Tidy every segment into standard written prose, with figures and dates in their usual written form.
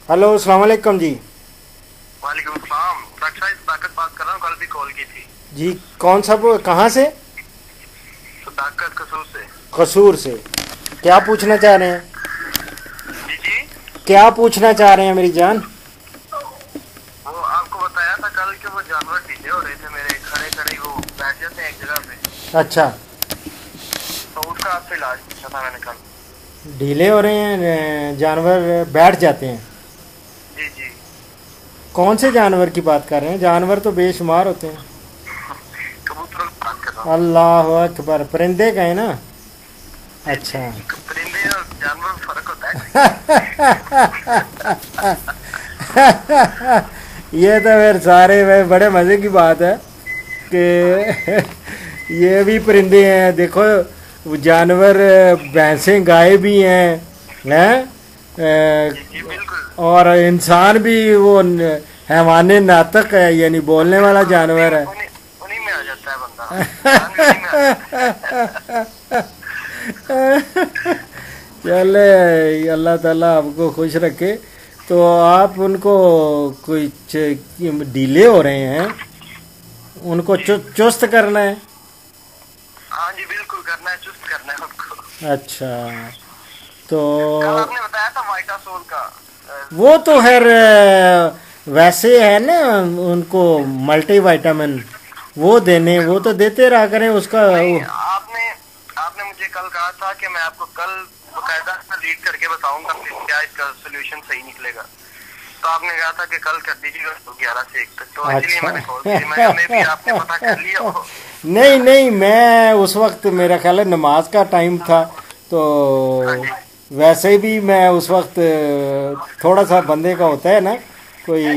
Hello अस्सलाम वालेकुम जी। वालेकुम सलाम। डॉक्टर साहब सदाकत बात कर रहा हूँ, कल भी कॉल की थी। जी कौन सा, कहाँ से? सदाकत कसूर से। कसूर से। क्या पूछना चाह रहे हैं? जी जी, क्या पूछना चाह रहे हैं मेरी जान? वो आपको बताया था कल कि वो जानवर ढीले हो रहे थे मेरे, खड़े खड़े वो बैठ जाते हैं एक जगह पे, अच्छा, तो उसका आपसे इलाज पूछा था मैंने कल। ढीले हो रहे हैं जानवर, बैठ जाते हैं? जी जी, कौन से जानवर की बात कर रहे हैं? जानवर तो बेशुमार होते हैं। कबूतरों की बात कर रहा हूँ। अल्लाह अकबर, परिंदे का है ना? अच्छा। परिंदे और जानवर में फर्क होता है। ये तो फिर सारे भाई बड़े मज़े की बात है कि ये भी परिंदे हैं। देखो वो जानवर, भैंसें गाय भी हैं जी जी बिल्कुल। और इंसान भी वो हैवाने नातक है, यानी बोलने वाला जानवर है। उन्हीं उन्हीं में आ जाता है बंदा, इंसान भी उन्हीं में आ जाता है। चले, अल्लाह ताला आपको खुश रखे। तो आप उनको कुछ ढीले हो रहे हैं, उनको चुस्त करना है। हाँ जी बिल्कुल, करना है, चुस्त करना है उनको। अच्छा, तो कल आपने बताया था वाइटासोल का। वो तो खैर वैसे है ना, उनको मल्टी विटामिन वो देने, वो तो देते रहा करें उसका। नहीं, आपने आपने मुझे कल कहा था कि मैं आपको कल बकायदा रीड करके बताऊंगा कि क्या इसका सोल्यूशन सही निकलेगा। तो आपने कहा था कि कल कर दीजिएगा 11 से 1 तक, तो इसलिए मैंने कॉल की। मैं भी आपने पता कर लिया हो। नहीं नहीं, मैं उस वक्त मेरा ख्याल है नमाज का टाइम था, तो वैसे भी मैं उस वक्त थोड़ा सा बंदे का होता है ना कोई है।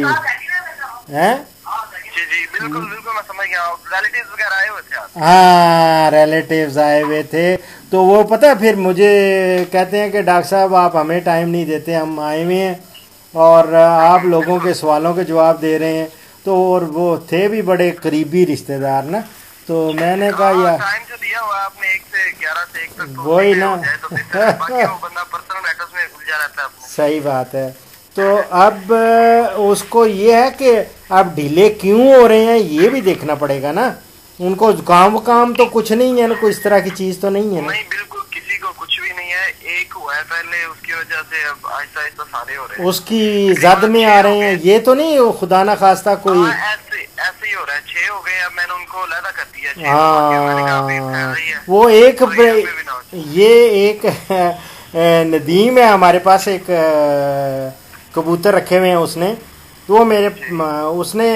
जी जी बिल्कुल बिल्कुल, मैं समझ गया। रिलेटिव्स वगैरह आए हुए थे आप? हाँ, रिलेटिव्स आए हुए थे, तो वो पता है फिर मुझे कहते हैं कि डॉक्टर साहब आप हमें टाइम नहीं देते, हम आए हुए हैं और आप लोगों के सवालों के जवाब दे रहे हैं। तो और वो थे भी बड़े करीबी रिश्तेदार ना, तो मैंने कहा यार टाइम जो दिया हुआ आपने 1 से 11 से 1 तक, तो वही ना। हो जाए तो बेहतर है। बाकी वो बंदा पर्सनल मैटर्स में उलझा रहता है अपने। सही बात है। तो अब उसको ये है कि अब ढीले क्यों हो रहे हैं ये भी देखना पड़ेगा ना। उनको काम काम तो कुछ नहीं है ना, कोई इस तरह की चीज़ तो नहीं है ना। नहीं बिल्कुल, किसी को कुछ भी नहीं है। एक हुआ है पहले, उसकी वजह से अब आहिस्ता आहिस्ता सारे हो रहे हैं। उसकी जद में आ रहे हैं, ये तो नहीं वो खुदा ना खास्ता कोई। हाँ, ऐसे ऐसे ही हो रहा है। 6 हो गए, अब मैंने उनको अलहदा कर दिया। 6 मैंने कहा अभी फैल रही है, वो एक तो यहाँ पे भी ना हो। ये एक नदीम है हमारे पास, एक कबूतर रखे हुए हैं उसने। तो वो उसने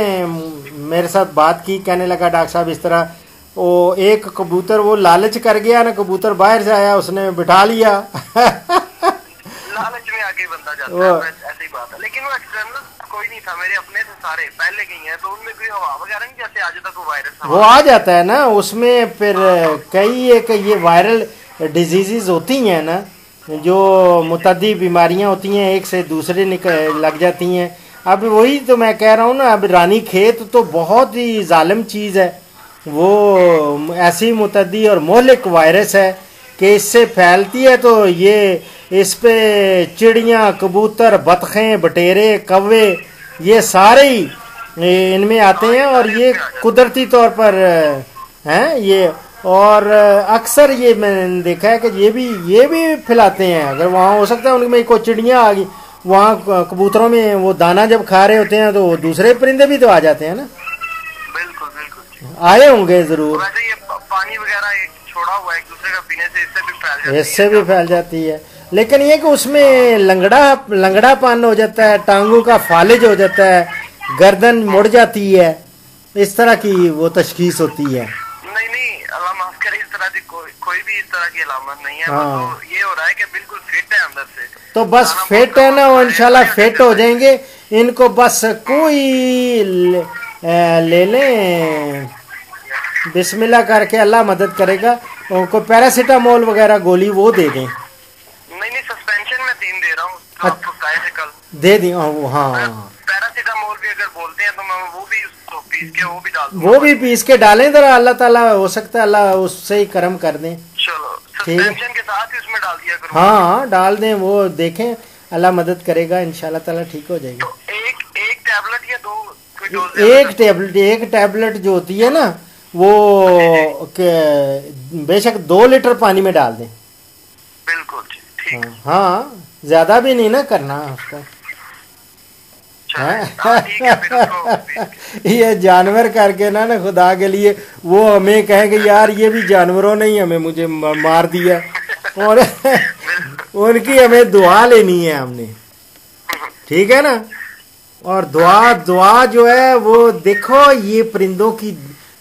मेरे साथ बात की, कहने लगा डॉक्टर साहब इस तरह वो एक कबूतर वो लालच कर गया ना, कबूतर बाहर से आया, उसने बिठा लिया। लालच में आगे बंदा जाता है, बस ऐसी ही बात है। लेकिन वो एक्सटर्नल कोई नहीं था, मेरे अपने से सारे पहले गई हैं, तो उनमें कोई हवा वगैरह नहीं, जैसे आज तक वो वायरस वो आ जाता है ना उसमें। फिर कई एक ये वायरल डिजीजेस होती हैं ना, जो मुतद्दी बीमारियां होती हैं, एक से दूसरे लग जाती हैं। अब वही तो मैं कह रहा हूँ ना, अब रानी खेत तो बहुत ही जालिम चीज़ है। वो ऐसी मुतद्दी और मोहलिक वायरस है कि इससे फैलती है, तो ये इस पे चिड़ियाँ, कबूतर, बतखें, बटेरे, कौवे, ये सारे ही इनमें आते हैं और ये कुदरती तौर पर हैं ये। और अक्सर ये मैंने देखा है कि ये भी फैलाते हैं। अगर वहाँ हो सकता है उनमें कोई चिड़ियाँ आ गई, वहाँ कबूतरों में वो दाना जब खा रहे होते हैं तो दूसरे परिंदे भी तो आ जाते हैं ना। बिल्कुल बिल्कुल आए होंगे जरूर। वैसे ये पानी वगैरह छोड़ा हुआ है एक दूसरे का पीने से, इससे भी फैल जाती है। इससे भी फैल जाती है, लेकिन ये कि उसमें लंगड़ापन हो जाता है, टांगों का फालिज हो जाता है, गर्दन मुड़ जाती है, इस तरह की वो तशखीस होती है। नहीं नहीं, अल्लाह माफ करे, इस तरह की कोई भी इस तरह की अलामत नहीं है। हाँ। तो ये हो रहा है कि बिल्कुल फिट है अंदर से। तो बस फिट है ना, वो इंशाल्लाह फिट हो जाएंगे। इनको बस कोई ले लें, बिस्मिल्लाह करके, अल्लाह मदद करेगा। उनको पैरासीटामोल वगैरह गोली वो दे दें। नहीं नहीं, सस्पेंशन में 3 दे रहा हूँ, तो आपको बताए थे कल दे दें। हाँ, पैरासीटामोल भी अगर बोलते हैं तो मैं वो भी उसको पीस के वो भी डाल दूंगा। वो भी पीस के डालें जरा, अल्लाह ताला हो सकता है अल्लाह उससे ही करम कर दें। चलो, ठीक है। सस्पेंशन के साथ ही उसमें डाल दिया करूँ। हाँ डाल दें, वो देखें अल्लाह मदद करेगा, इंशाल्लाह ताला ठीक हो जाएगी। तो एक टैबलेट या दो कोई डोज? एक टैबलेट जो होती है ना वो बेशक 2 लीटर पानी में डाल दें। बिल्कुल ठीक। हाँ ज्यादा भी नहीं ना करना उसका। ठीक है फिर उसको ये जानवर करके ना खुदा के लिए वो हमें कहेंगे यार ये भी जानवरों ने ही हमें मुझे मार दिया, और उनकी हमें दुआ लेनी है हमने, ठीक है ना। और दुआ जो है वो देखो ये परिंदों की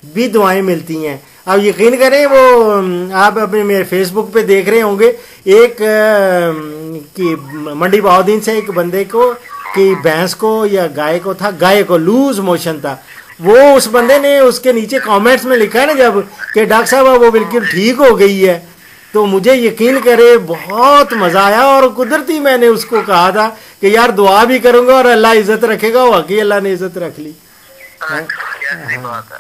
भी दुआएं मिलती हैं। अब यकीन करें वो आप अपने मेरे फेसबुक पे देख रहे होंगे एक कि मंडी बहाउद्दीन से एक बंदे को कि भैंस को या गाय को लूज मोशन था, वो उस बंदे ने उसके नीचे कमेंट्स में लिखा है ना जब कि डॉक्टर साहब वो बिल्कुल ठीक हो गई है, तो मुझे यकीन करे बहुत मजा आया। और कुदरती मैंने उसको कहा था कि यार दुआ भी करूंगा और अल्लाह इज्जत रखेगा, वाकई अल्लाह ने इज्जत रख ली।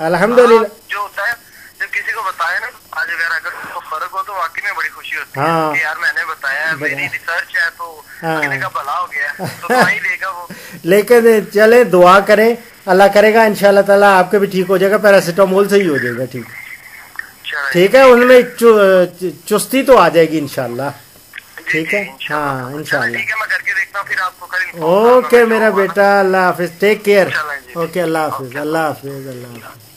अल्हम्दुलिल्लाह। जो होता है जब किसी को बताया ना आज अगर उसको फर्क हो तो वाकई में बड़ी खुशी होती है हाँ। कि यार मैंने बताया, मेरी रिसर्च है तो अगले का भला हो गया, तो दुआ ही देगा वो। लेकिन चले दुआ करें, अल्लाह करेगा इंशाल्लाह ताला आपके भी ठीक हो जाएगा, पैरासिटामोल से ही हो जाएगा ठीक। ठीक है, उनमें चुस्ती तो आ जाएगी इंशाल्लाह, ठीक है। हाँ इंशाल्लाह। ठीक है, मैं करके देखता हूँ फिर आपको कल। ओके मेरा बेटा, अल्लाह हाफिज, टेक केयर। ओके अल्लाह हाफिज, अल्लाह हाफिज, अल्लाह हाफिज।